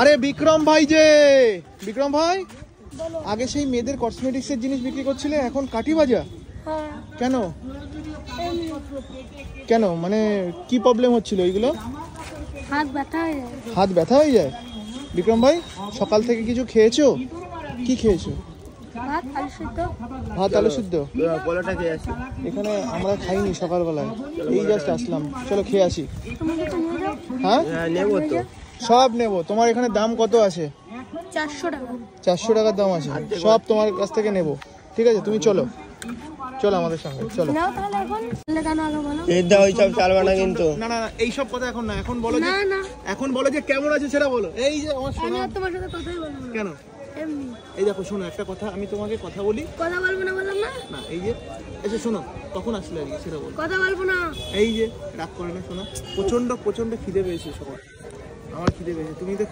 আরে বিক্রম ভাই যে বিক্রম ভাই আগে সেই মেয়েদের কসমেটিক্সের জিনিস বিক্রি করছিলে, এখন কাঠি ভাজা কেন? কেন মানে কি প্রবলেম হচ্ছিল? ওইগুলো হাত ব্যথা হয়ে যায়। বিক্রম ভাই সকাল থেকে কিছু খেয়েছো? কি খেয়েছো? ভাত আলু সিদ্ধ। এখানে আমরা খাইনি সকালবেলায়, এই জাস্ট আসলাম। চলো খেয়ে আসি। হ্যাঁ নেবো তো, সব নেবো। তোমার এখানে দাম কত আছে? 400 টাকা। 400 টাকার দাম আছে, সব তোমার কাছ থেকে নেবো। ঠিক আছে, তুমি চলো চলো আমাদের সঙ্গে চলো। কিন্তু না না এইসব কথা এখন না, এখন বলো যে এখন বলো যে কেমন আছে সেটা বলো। এই যে আমার শোনো, তোমার সাথে কথাই বলবো না। কেন? এমনি। এই দেখো শোনো, একটা কথা আমি তোমাকে কথা বলি। কথা বলবো না বললাম না। না এই যে এসে শোনো, কখন আসলে আজকে সেটা বলো। কথা বলবো না। এই যে রাগ করে না, শোনো প্রচন্ড প্রচন্ড খিদে পেয়েছে সবার, আমার খিদে পেয়েছে, তুমি তো